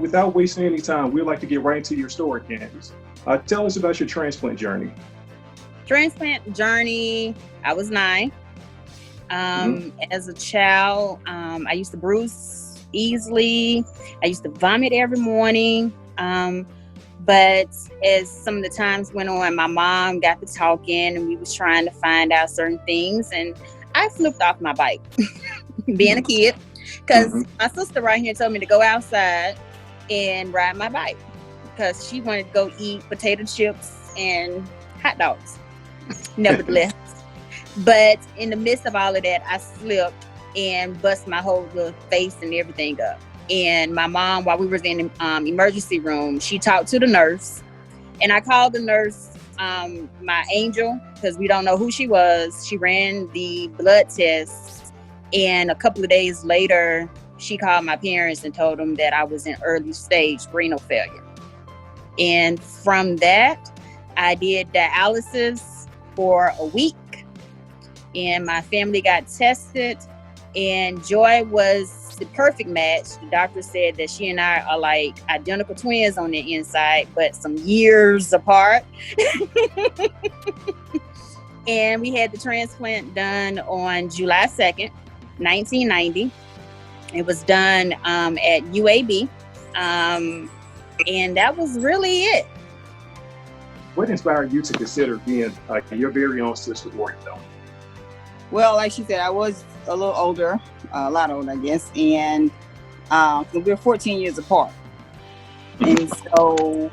Without wasting any time, we'd like to get right into your story, Candice. Tell us about your transplant journey. Transplant journey, I was 9. As a child, I used to bruise easily. I used to vomit every morning. But as some of the times went on, my mom got to talking and we was trying to find out certain things. And I flipped off my bike, being a kid, because my sister right here told me to go outside and ride my bike because she wanted to go eat potato chips and hot dogs, nevertheless. But in the midst of all of that, I slipped and bust my whole little face and everything up. And my mom, while we were in the emergency room, she talked to the nurse. And I called the nurse my angel, because we don't know who she was. She ran the blood tests. And a couple of days later, she called my parents and told them that I was in early stage renal failure. And from that, I did dialysis for a week. And my family got tested. And Joy was the perfect match. The doctor said that she and I are like identical twins on the inside, but some years apart. And we had the transplant done on July 2nd, 1990. It was done at UAB. And that was really it. What inspired you to consider being your very own sister organ donor? Well, like she said, I was a little older, a lot older, I guess, and we're 14 years apart. And so,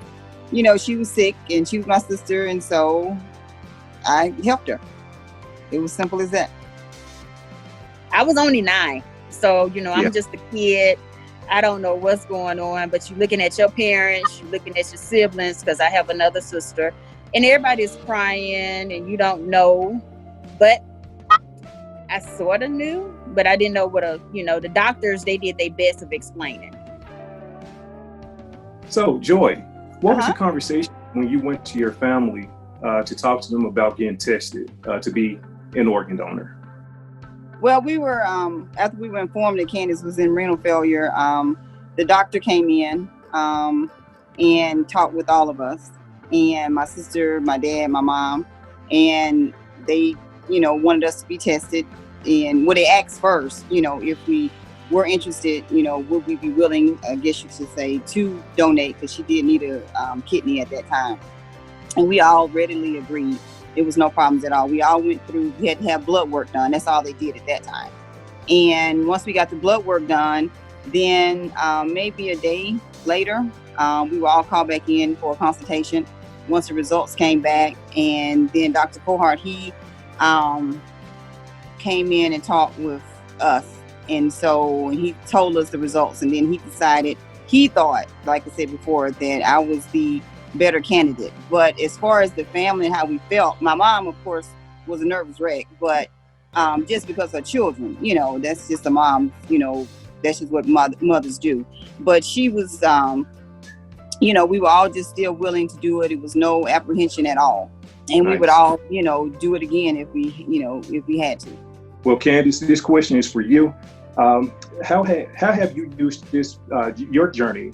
she was sick and she was my sister, and so I helped her. It was simple as that. I was only 9, so, I'm just a kid. I don't know what's going on, but you're looking at your parents, you're looking at your siblings, because I have another sister, and everybody's crying and you don't know, but I sort of knew, but I didn't know what the doctors, they did their best of explaining. So, Joy, what was the conversation when you went to your family to talk to them about getting tested to be an organ donor? Well, we were, after we were informed that Candice was in renal failure, the doctor came in and talked with all of us, and my sister, my dad, my mom, and they wanted us to be tested. And what they asked first, if we were interested, would we be willing, I guess you should say, to donate, because she did need a kidney at that time. And we all readily agreed. There was no problems at all. We all went through, we had to have blood work done. That's all they did at that time. And once we got the blood work done, then maybe a day later, we were all called back in for a consultation once the results came back. And then Dr. Cohart, he came in and talked with us, and so he told us the results, and then he thought, like I said before, that I was the better candidate. But as far as the family and how we felt, my mom, of course, was a nervous wreck, but just because her children, that's just a mom, that's just what mothers do. But she was, we were all just still willing to do it. It was no apprehension at all. And we would all, do it again if we had to. Well, Candice, this question is for you. How have you used your journey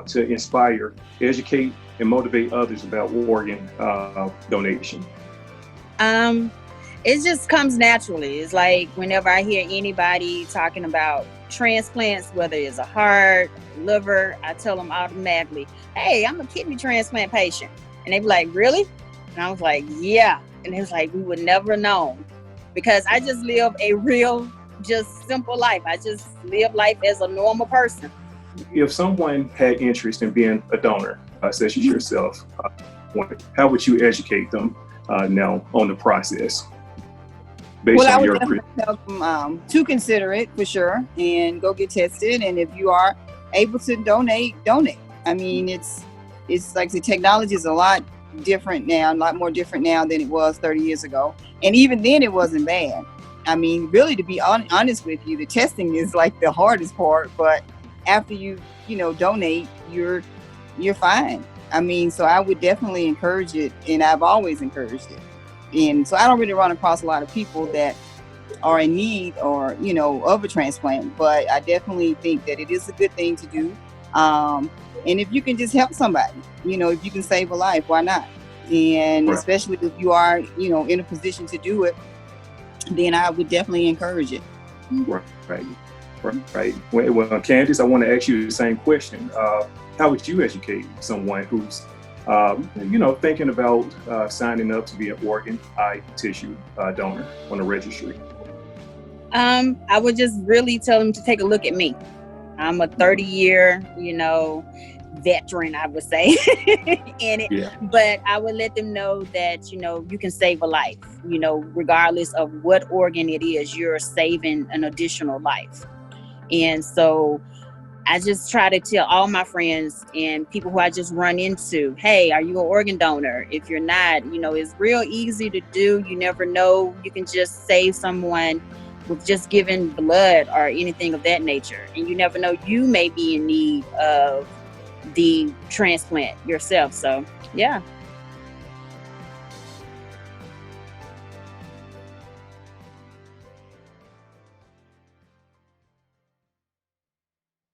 to inspire, educate, and motivate others about organ donation? It just comes naturally. It's like whenever I hear anybody talking about transplants, whether it's a heart, liver, I tell them automatically, hey, I'm a kidney transplant patient. And they be like, really? And I was like, yeah. And it's like, we would never know, because I just live a real, just simple life. I just live life as a normal person. If someone had interest in being a donor, such as yourself, how would you educate them now on the process? I would definitely tell them to consider it for sure and go get tested. And if you are able to donate. I mean, it's like the technology is a lot different now, a lot more different now than it was 30 years ago. And even then it wasn't bad. I mean, really, to be honest with you, the testing is like the hardest part, but after you donate, you're fine. I mean, so I would definitely encourage it, and I've always encouraged it. And so I don't really run across a lot of people that are in need or, of a transplant, but I definitely think that it is a good thing to do. And if you can just help somebody, if you can save a life, why not? And Right. especially if you are, in a position to do it, then I would definitely encourage it. Right. Well, Candice, I want to ask you the same question. How would you educate someone who's, thinking about signing up to be an organ, eye, tissue donor on the registry? I would just really tell them to take a look at me. I'm a 30-year, veteran, I would say, in it. Yeah. But I would let them know that, you can save a life, regardless of what organ it is, you're saving an additional life. And so I just try to tell all my friends and people who I just run into, hey, are you an organ donor? If you're not, it's real easy to do. You never know. You can just save someone with just giving blood or anything of that nature. And you never know, you may be in need of the transplant yourself. So, yeah.